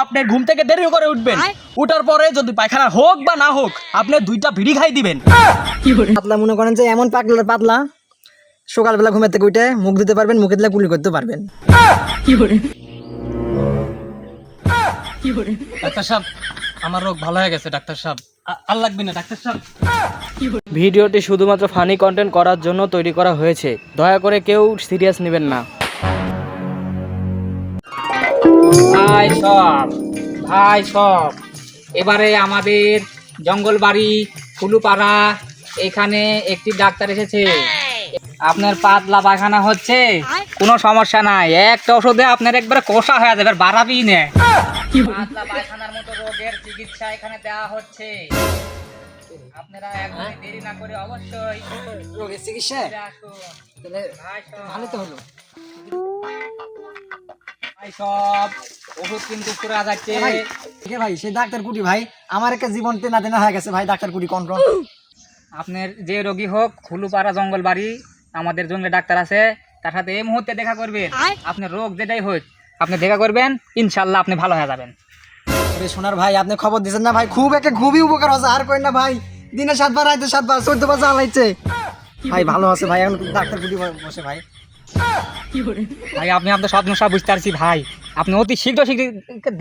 আপনার ঘুম থেকে দেরি করে উঠবেন, উঠার পরে যদি পায়খানা হোক বা না হোক আপনি 2টা বিড়ি খাই দিবেন। পাতলা মনে করেন যে এমন পাতলা পাতলা সকালবেলা ঘুমের থেকে উঠে মুখ ধুতে পারবেন, মুখে দিলে কুলি করতে পারবেন। ডাক্তার সাহেব আমার রোগ ভালো হয়ে গেছে ডাক্তার সাহেব, আর লাগবে না ডাক্তার সাহেব। ভিডিওটি শুধুমাত্র ফানি কন্টেন্ট করার জন্য তৈরি করা হয়েছে, দয়া করে কেউ সিরিয়াস নেবেন না। ভাই সব এবারে আমাদের জঙ্গলবাড়ি ফুলুপাড়া এখানে একটি ডাক্তার এসেছে। আপনার পাতলা পায়খানা হচ্ছে, কোনো সমস্যা নাই, একটা ওষুধে আপনার একবারে কষা হয়ে যাবে, বাড়াবি না। পাতলা পায়খানার মতো রোগের চিকিৎসা এখানে দেওয়া হচ্ছে। আপনারা একদম দেরি না করে অবশ্যই রোগের চিকিৎসা আসুন। তাহলে ভালো তো হলো। ভাই সব ওষুধ কিন্তু পুরা যাচ্ছে। ঠিক ভাই, সেই ডাক্তার কুটি ভাই আমার একটা জীবন তেনা তেনা হয়ে গেছে ভাই। ডাক্তার কুটি কন্ট্রোল আপনার যে রোগী হোক ফুলুপাড়া জঙ্গলবাড়ি আমাদের জঙ্গলে ডাক্তার আছে, তার সাথে এই মুহূর্তে দেখা করবেন। আপনার রোগ যেটাই হোক আপনি দেখা করবেন, ইনশাল্লাহ আপনি ভালো হয়ে যাবেন। সোনার ভাই আপনি খবর দিচ্ছেন না ভাই, খুবই উপকার হচ্ছে। আর কই না ভাই, দিনে 7 বার রাইতে 7 বার 14 বার জ্বালাইছে ভাই। ভালো আছে ভাই, এখন ডাক্তার কুটি বসে ভাই। ভাই আপনি আপনার সব সমস্যা বুঝতে পারছি ভাই, আপনি অতি শীঘ্র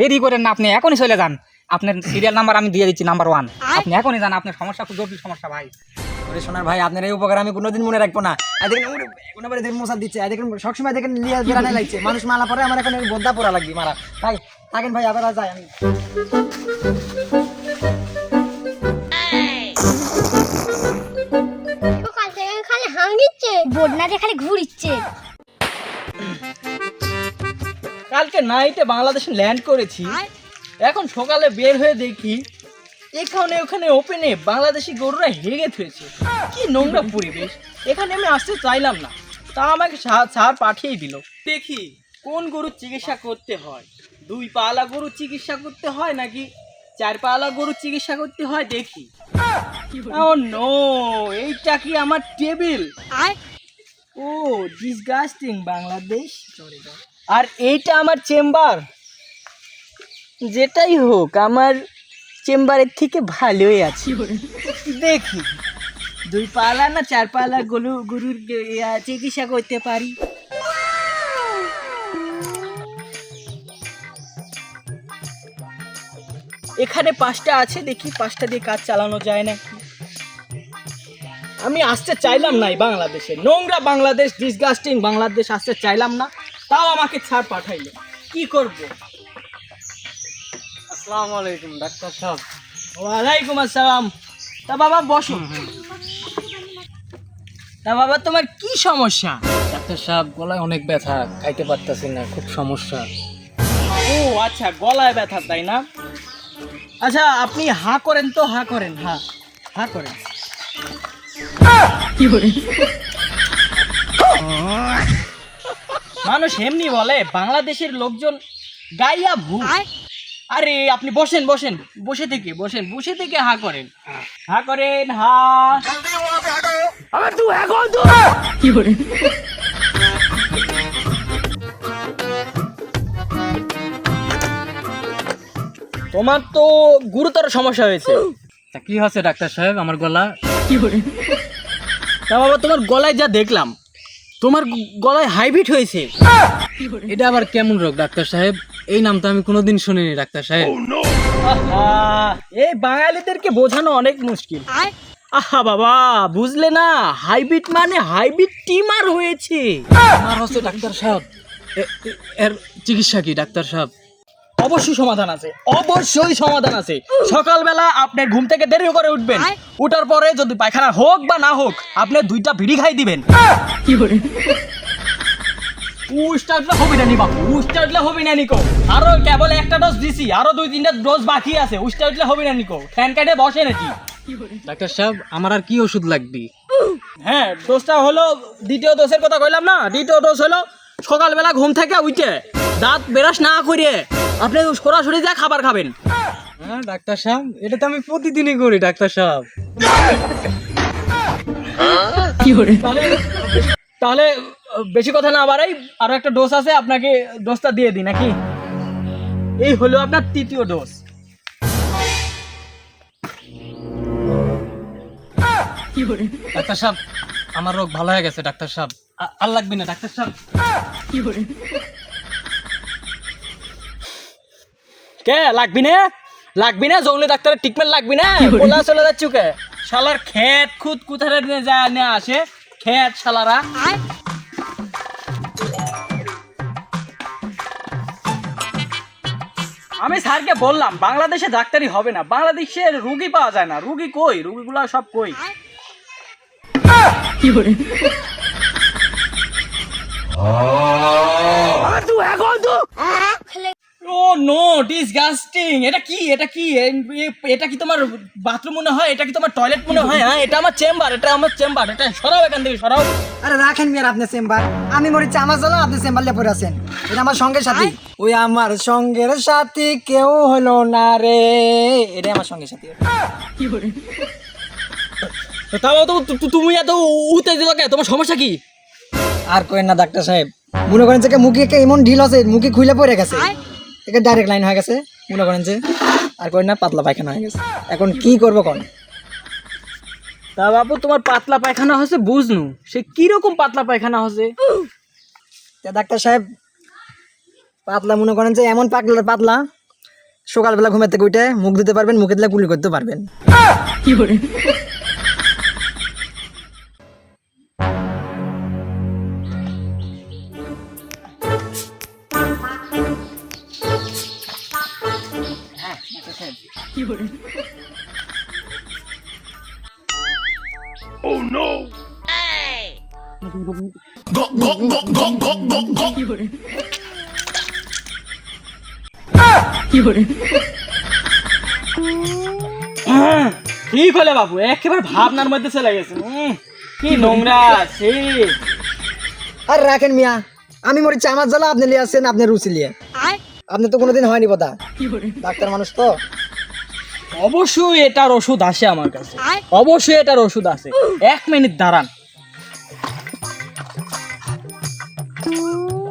দেরি করেন না, আপনি এখনই চলে যান। আপনার সিরিয়াল নাম্বার আমি দিয়ে দিচ্ছি, নাম্বার 1। আপনি এখনই যান, আপনার সমস্যা খুব জটিল সমস্যা ভাই। ওরে সোনার ভাই, আপনার এই উপকার আমি কোনোদিন মনে রাখবো না। দেখেন মশা দিচ্ছে, দেখেন সবসময় দেখেন লিয়া বেড়ানে লাগছে। মানুষ মালা পরে আমার এখন বোদ্ধা পড়া লাগবে মারা ভাই। থাকেন ভাই, আবার যাই আমি। সকাল থেকে খালি হাঙ্গিচ্ছে, বন্যাতে খালি ঘুরিচ্ছে। কালকে নাইটে বাংলাদেশে ল্যান্ড করেছি, এখন সকালে বের হয়ে দেখি এখানে ওখানে ওপেনে বাংলাদেশি গরুরা হেগে থুয়েছে। কি নোংরা পরিবেশ, এখানে আমি আসতে চাইলাম না, তা আমাকে স্যার পাঠিয়ে দিল। দেখি কোন গরুর চিকিৎসা করতে হয়, 2 পালা গরুর চিকিৎসা করতে হয় নাকি 4 পালা গরুর চিকিৎসা করতে হয় দেখি। ও নো, এইটা কি আমার টেবিল? ও ডিসগাস্টিং বাংলাদেশ। আর এইটা আমার চেম্বার। যেটাই হোক আমার চেম্বারের থেকে ভালোই আছি। দেখি 2 পালা না 4 পালা গরুর চিকিৎসা করতে পারি। এখানে 5টা আছে, দেখি 5টা দিয়ে কাজ চালানো যায় না। আমি আসতে চাইলাম না এই বাংলাদেশে, নোংরা বাংলাদেশ, ডিসগাস্টিং বাংলাদেশ আসতে চাইলাম না, তাও আমাকে ছাড় পাঠাইলো। কি করব? আসসালামু আলাইকুম ডাক্তার সাহেব। ওয়ালাইকুম আসসালাম। তা বাবা বসো। তা বাবা তোমার কি সমস্যা? ডাক্তার সাহেব গলায় অনেক ব্যথা, খাইতে পারতাছি না, খুব সমস্যা। ও আচ্ছা, গলায় ব্যথা তাই না? আচ্ছা আপনি হা করেন তো, হা করেন, হা করেন। মানুষ এমনি বলে, বাংলাদেশের লোকজন গাইয়া ভূত। আরে আপনি বসেন বসেন, বসে থেকে হা করেন, হা করেন, হা। তোমার তো গুরুতর সমস্যা হয়েছে। তা কি হচ্ছে ডাক্তার সাহেব আমার গলা? তা বাবা তোমার গলায় যা দেখলাম, তোমার গলায় হাইব্রিড হয়েছে। এটা আবার কেমন রোগ ডাক্তার সাহেব? এই নাম তো আমি কোনোদিন শুনিনি ডাক্তার সাহেব। আহা, এই বাঙালিদেরকে বোঝানো অনেক মুশকিল। আহা বাবা, বুঝলে না? হাইব্রিড মানে হাইব্রিড টিমার হয়েছে। আমার হচ্ছে ডাক্তার সাহেব, এর চিকিৎসা কি ডাক্তার সাহেব? অবশ্যই সমাধান আছে, অবশ্যই সমাধান আছে। সকালবেলা আপনার ঘুম থেকে দেরি করে উঠবেন, উঠার পরে যদি পায়খানা হোক বা না হোক আপনি 2টা বিড়ি খাই দিবেন। উস্টাডলে হবে না নি বাপু, উস্টাডলে হবে না নিকো। আরো কেবল একটা ডোজ দিছি, আরো 2-3টা ডোজ বাকি আছে। উস্টাডলে হবে না নিকো, ফ্যান কাটে বসে নাকি? ডাক্তার সাহেব আমার আর কি ওষুধ লাগবে? হ্যাঁ, ডোজটা হলো, দ্বিতীয় ডোজের কথা কইলাম না, দ্বিতীয় ডোজ হলো সকালবেলা ঘুম থেকে উঠে দাঁত ব্রাশ না করে আপনি সরাসরি যা খাবার খাবেন। হ্যাঁ ডাক্তার সাহেব, এটা তো আমি প্রতিদিনই করি ডাক্তার সাহেব। তাহলে বেশি কথা না বাড়াই, আরো একটা ডোজ আছে, আপনাকে ডোজটা দিয়ে দিই নাকি? এই হলো আপনার তৃতীয় ডোজ। ডাক্তার সাহেব, আমার রোগ ভালো হয়ে গেছে ডাক্তার সাহেব, আর লাগবে না ডাক্তার সাহেব। কে লাগবি না? লাগবি না? জঙ্গলি ডাক্তারের ট্রিটমেন্ট লাগবি না? বলা চলে যাচ্ছ কে? শালার খেত খুদ কোথায় নিয়ে যায় নিয়ে আসে খেত শালারা। আমি স্যারকে বললাম বাংলাদেশে ডাক্তারি হবে না, বাংলাদেশে রুগী পাওয়া যায় না। রুগী কই? রুগীগুলা সব কই? ও নো, ডিসগাস্টিং! এটা কি? এটা কি? এটা কি তোমার বাথরুম মনে হয়? এটা কি তোমার টয়লেট মনে হয়? হ্যাঁ, এটা আমার চেম্বার, এটা আমার চেম্বার। এটা সরাও এখান থেকে, সরাও। আরে রাখেন মিয়ার আপনার চেম্বার, আমি মরিছি আমার জ্বালা, আপনি চেম্বার লিয়ে পড়ে আছেন। এটা আমার সঙ্গের সাথী, ওই আমার সঙ্গের সাথী কেউ হলো না রে, এটা আমার সঙ্গের সাথী। তাও তো তুমি এত উত্তেজিত কে? তোমার সমস্যা কি? আর করেন না ডাক্তার সাহেব, মনে করেন যে মুখে এমন ঢিল আছে, মুখে খুলে পড়ে গেছে, এটা ডাইরেক্ট লাইন হয়ে গেছে, মনে করেন যে। আর করেন না, পাতলা পায়খানা হয়ে গেছে। এখন কি করবো কোন? তা বাবু, তোমার পাতলা পায়খানা হচ্ছে বুঝনু, সে কিরকম পাতলা পায়খানা হচ্ছে? তা ডাক্তার সাহেব, পাতলা মনে করেন যে এমন পাতলা পাতলা, সকালবেলা ঘুমের থেকে উঠে মুখ ধুতে পারবেন, মুখে দিলে কুলি করতে পারবেন। ঠিক হলে বাবু, একেবারে ভাবনার মধ্যে চলে গেছে। কি নোংরা সে! আর রাখেন মিয়া, আমি মরিছি আমার জ্বালা, আপনি লিয়ে আসছেন আপনার রুচি লিয়ে। আপনি তো কোনোদিন হয়নি কথা, ডাক্তার মানুষ তো। অবশ্যই এটার ওষুধ আসে আমার কাছে, অবশ্যই এটার ওষুধ আছে। 1 মিনিট দাঁড়ান।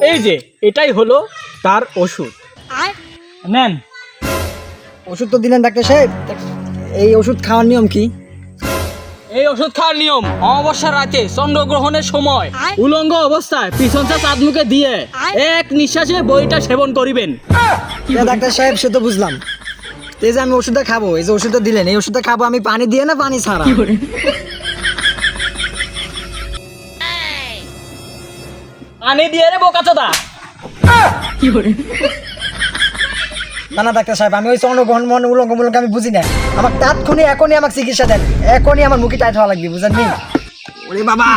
এই যে এটাই হলো তার ওষুধ, নেন। ওষুধ তো দিলেন ডাক্তার সাহেব, এই ওষুধ খাওয়ার নিয়ম কি? এই ওষুধ খাওয়ার নিয়ম, অমাবস্যার রাতে চন্দ্রগ্রহণের সময় উলঙ্গ অবস্থায় পিছনটা চাঁদ মুখে দিয়ে এক নিঃশ্বাসে বইটা সেবন করিবেন। ডাক্তার সাহেব, সে তো বুঝলাম। এই যে আমি ওষুধটা খাবো, এই যে ওষুধটা দিলেন, এই ওষুধটা খাবো আমি পানি দিয়ে না পানি ছাড়া? পানি দিয়ে রে বোকাচোদা। না না ডাক্তার সাহেব, আমি ওই চন্দ্রগ্রহণ মন উলঙ্গ মুলঙ্গ আমি বুঝি না। আমার তাৎক্ষণিক এখনই আমাকে চিকিৎসা দেন, এখনই আমার মুখে টাইট হওয়া লাগবে, বুঝেননি? ওরে বাবা,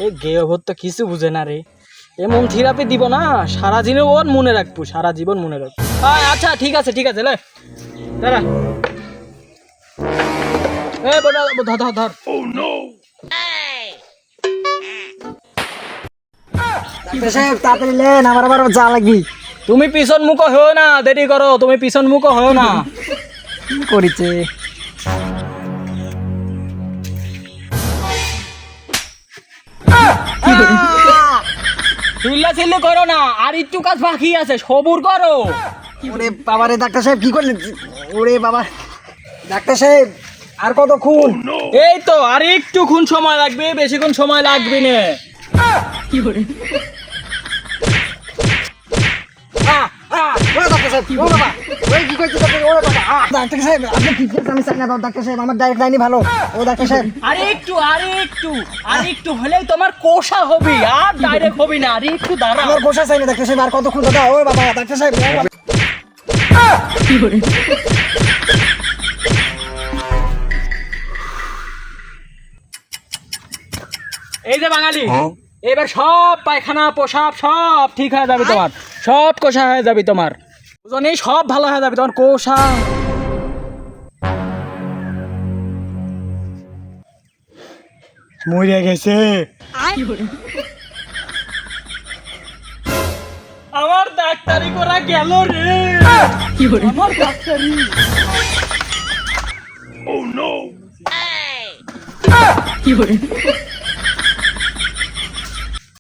এ গেয়ভর তো কিছু বুঝে না রে, এমন থেরাপি দিব না সারা জীবন মনে রাখবো, সারা জীবন মনে রাখবো। আচ্ছা ঠিক আছে, ঠিক আছে, লে দাঁড়া। এ বড়া, ধর ধর ধর। ডাক্তার সাহেব তাড়াতাড়ি লেন, আমার আবার যা লাগবে। তুমি পিছন মুখো হও না, দেরি করো, তুমি পিছন মুখো হও না। কি করিছে? চিল্লাচিল্লি করো না, আর একটু কাজ বাকি আছে, সবুর করো। ওরে বাবা রে ডাক্তার সাহেব, কি করলেন? ওরে বাবা ডাক্তার সাহেব, আর কতক্ষণ? এই তো আর একটুক্ষণ সময় লাগবে, বেশিক্ষণ সময় লাগবে না। ওরে ডাক্তার সাহেব, ও বাবা, ওই কি কইছে ডাক্তার? ওরে বাবা, ডাক্তার সাহেব আপনি ঠিক আছে, আমি চাই না ডাক্তার সাহেব, আমার ডাইরেক্ট লাইনই ভালো। ও ডাক্তার সাহেব, আর একটু হলেই তোমার কোষা হবে, আর ডাইরেক্ট হবে না। আর একটু দাঁড়াও। আমার গোসা চাই না ডাক্তার সাহেব, আর কতক্ষণ দাদা? ও বাবা ডাক্তার সাহেব, ও বাবা। এই যে বাঙালি, এবার সব পায়খানা পোশাক সব ঠিক হয়ে যাবে তোমার, সব কোষা হয়ে যাবে তোমার, বুঝলি? সব ভালো হয়ে যাবে তোমার কোষা। মরে গেছে আমার, ডাক্তারি করা গেল রে, আমার ডাক্তারি। Oh no!